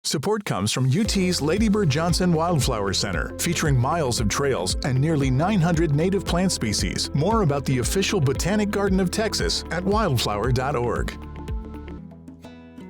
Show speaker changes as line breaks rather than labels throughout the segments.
Support comes from UT's Lady Bird Johnson Wildflower Center, featuring miles of trails and nearly 900 native plant species. More about the official Botanic Garden of Texas at wildflower.org.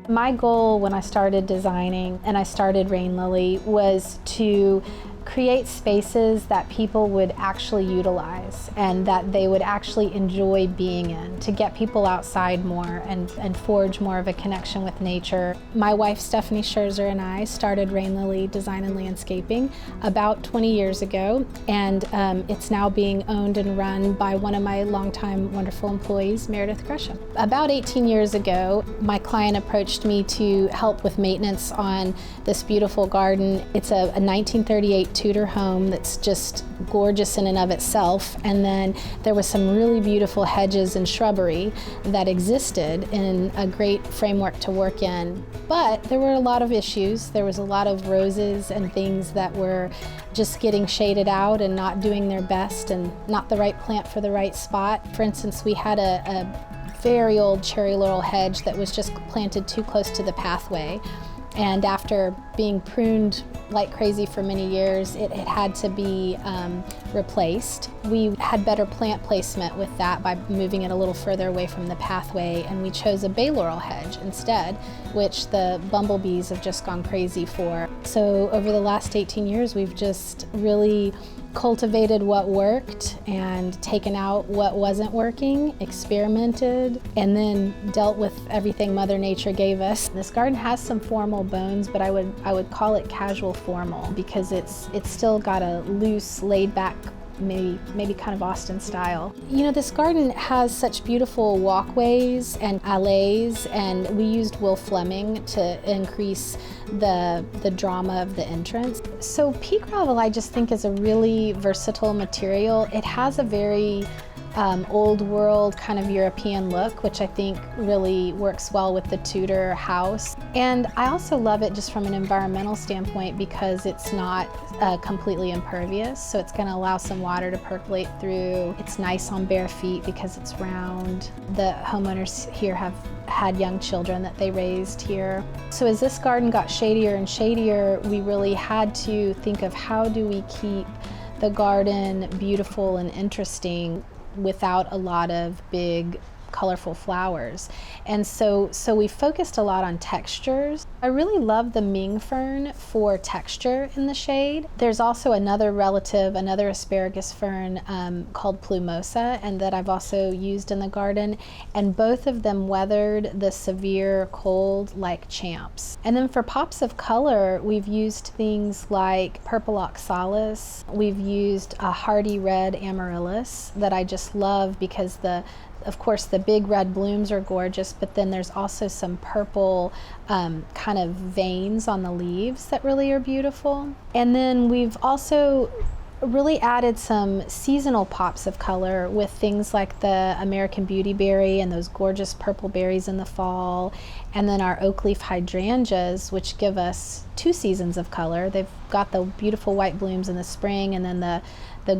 My goal when I started designing and I started Rain Lily was to create spaces that people would actually utilize and that they would actually enjoy being in, to get people outside more and forge more of a connection with nature. My wife Stephanie Scherzer and I started Rain Lily Design and Landscaping about 20 years ago, and it's now being owned and run by one of my longtime wonderful employees, Meredith Gresham. About 18 years ago, my client approached me to help with maintenance on this beautiful garden. It's a 1938 Tudor home that's just gorgeous in and of itself, and then there was some really beautiful hedges and shrubbery that existed in a great framework to work in. But there were a lot of issues. There was a lot of roses and things that were just getting shaded out and not doing their best and not the right plant for the right spot. For instance, we had a very old cherry laurel hedge that was just planted too close to the pathway. And after being pruned like crazy for many years, it had to be replaced. We had better plant placement with that by moving it a little further away from the pathway, and we chose a bay laurel hedge instead, which the bumblebees have just gone crazy for. So over the last 18 years, we've just really cultivated what worked and taken out what wasn't working, experimented, and then dealt with everything Mother Nature gave us. This garden has some formal bones, but I would call it casual formal because it's still got a loose, laid back, maybe kind of Austin style. You know, this garden has such beautiful walkways and alleys, and we used Will Fleming to increase the drama of the entrance. So pea gravel I just think is a really versatile material. It has a very old world kind of European look, which I think really works well with the Tudor house. And I also love it just from an environmental standpoint because it's not completely impervious, so it's going to allow some water to percolate through. It's nice on bare feet because it's round. The homeowners here have had young children that they raised here. So as this garden got shadier and shadier, we really had to think of how do we keep the garden beautiful and interesting without a lot of big colorful flowers. And so we focused a lot on textures. I really love the Ming fern for texture in the shade. There's also another asparagus fern called plumosa, and that I've also used in the garden, and both of them weathered the severe cold like champs. And then for pops of color, we've used things like purple oxalis. We've used a hardy red amaryllis that I just love because of course, the big red blooms are gorgeous, but then there's also some purple kind of veins on the leaves that really are beautiful. And then we've also really added some seasonal pops of color with things like the American Beautyberry and those gorgeous purple berries in the fall, and then our oak leaf hydrangeas, which give us 2 seasons of color. They've got the beautiful white blooms in the spring, and then the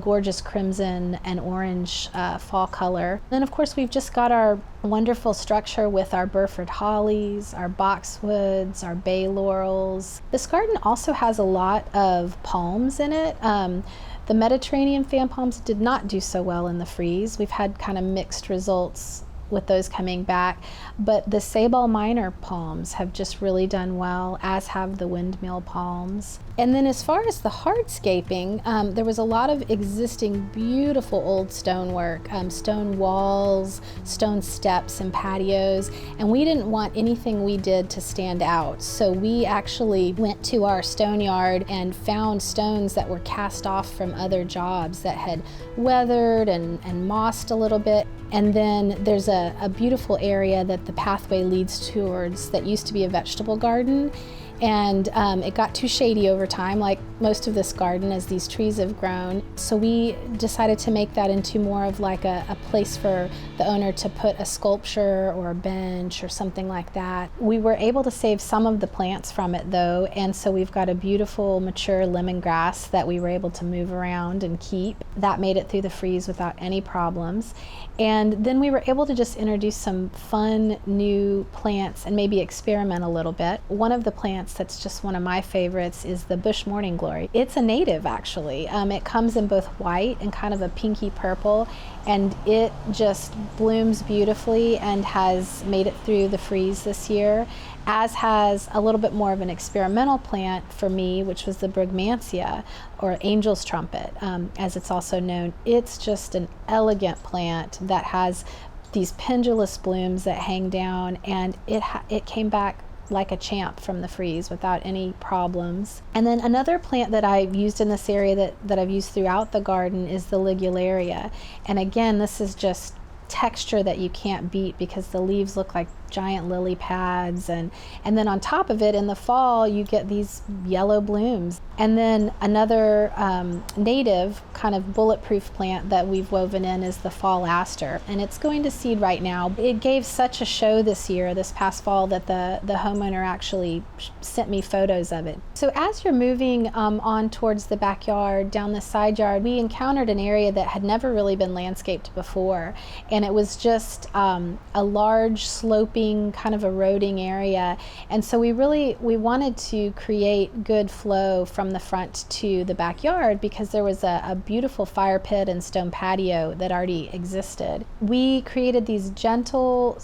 gorgeous crimson and orange fall color. Then of course we've just got our wonderful structure with our Burford hollies, our boxwoods, our bay laurels. This garden also has a lot of palms in it. The Mediterranean fan palms did not do so well in the freeze. We've had kind of mixed results with those coming back, but the Sabal minor palms have just really done well, as have the windmill palms. And then as far as the hardscaping, there was a lot of existing beautiful old stonework, stone walls, stone steps and patios, and we didn't want anything we did to stand out. So we actually went to our stone yard and found stones that were cast off from other jobs that had weathered and mossed a little bit. And then there's a beautiful area that the pathway leads towards that used to be a vegetable garden. And it got too shady over time, like most of this garden as these trees have grown. So we decided to make that into more of like a place for the owner to put a sculpture or a bench or something like that. We were able to save some of the plants from it though, and so we've got a beautiful mature lemongrass that we were able to move around and keep. That made it through the freeze without any problems. And then we were able to just introduce some fun new plants and maybe experiment a little bit. One of the plants plants that's just one of my favorites is the bush morning glory. It's a native, actually. It comes in both white and kind of a pinky purple, and it just blooms beautifully and has made it through the freeze this year, as has a little bit more of an experimental plant for me, which was the Brugmansia, or angel's trumpet, as it's also known. It's just an elegant plant that has these pendulous blooms that hang down, and it came back like a champ from the freeze without any problems. And then another plant that I've used in this area that I've used throughout the garden is the Ligularia. And again, this is just texture that you can't beat because the leaves look like giant lily pads, and then on top of it in the fall you get these yellow blooms. And then another native kind of bulletproof plant that we've woven in is the fall aster, and it's going to seed right now. It gave such a show this past fall, that the homeowner actually sent me photos of it. So as you're moving on towards the backyard, down the side yard, we encountered an area that had never really been landscaped before, and it was just a large sloping kind of eroding area. And so we wanted to create good flow from the front to the backyard, because there was a beautiful fire pit and stone patio that already existed. We created these gentle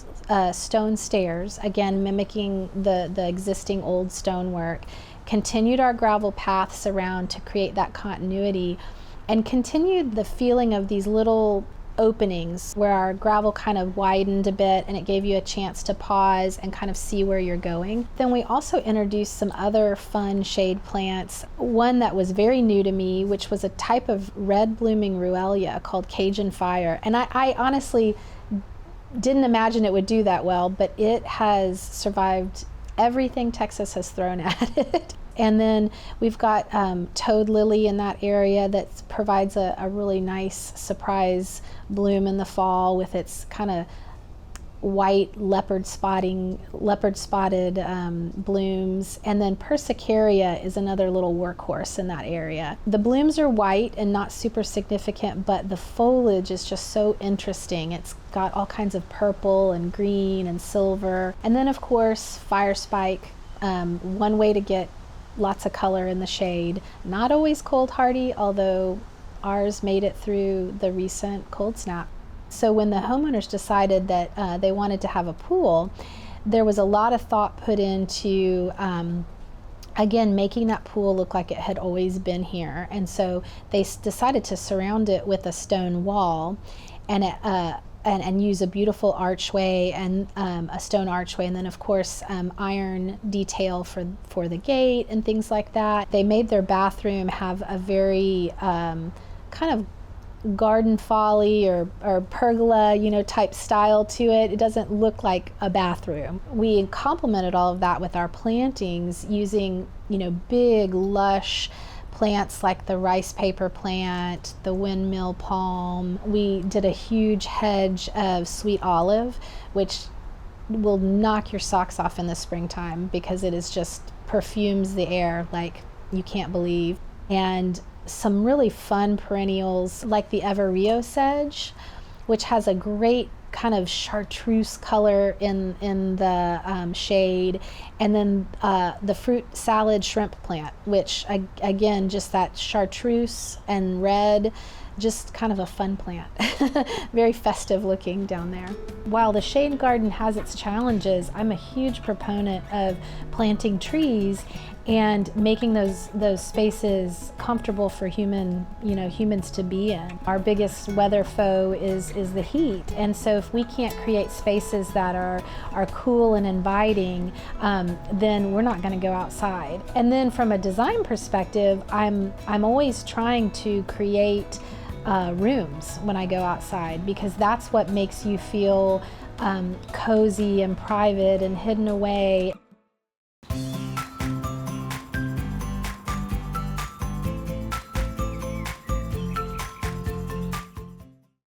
stone stairs, again mimicking the existing old stonework, continued our gravel paths around to create that continuity, and continued the feeling of these little openings where our gravel kind of widened a bit, and it gave you a chance to pause and kind of see where you're going. Then we also introduced some other fun shade plants. One that was very new to me, which was a type of red blooming Ruellia called Cajun Fire. And I honestly didn't imagine it would do that well, but it has survived everything Texas has thrown at it. And then we've got toad lily in that area that provides a really nice surprise bloom in the fall with its kind of white leopard spotted blooms. And then Persicaria is another little workhorse in that area. The blooms are white and not super significant, but the foliage is just so interesting. It's got all kinds of purple and green and silver. And then of course fire spike, one way to get lots of color in the shade. Not always cold hardy, although ours made it through the recent cold snap. So when the homeowners decided that they wanted to have a pool, there was a lot of thought put into again making that pool look like it had always been here. And so they decided to surround it with a stone wall and use a beautiful archway and a stone archway, and then of course iron detail for the gate and things like that. They made their bathroom have a very kind of garden folly or pergola, type style to it. It doesn't look like a bathroom. We complemented all of that with our plantings using, big lush plants like the rice paper plant, the windmill palm. We did a huge hedge of sweet olive, which will knock your socks off in the springtime because it is just perfumes the air like you can't believe. And some really fun perennials like the Evereo sedge, which has a great kind of chartreuse color in the shade, and then the fruit salad shrimp plant, which again just that chartreuse and red, just kind of a fun plant. Very festive looking down there. While the shade garden has its challenges, I'm a huge proponent of planting trees and making those spaces comfortable for humans to be in. Our biggest weather foe is the heat, and so if we can't create spaces that are cool and inviting, then we're not going to go outside. And then from a design perspective, I'm always trying to create rooms when I go outside, because that's what makes you feel cozy and private and hidden away.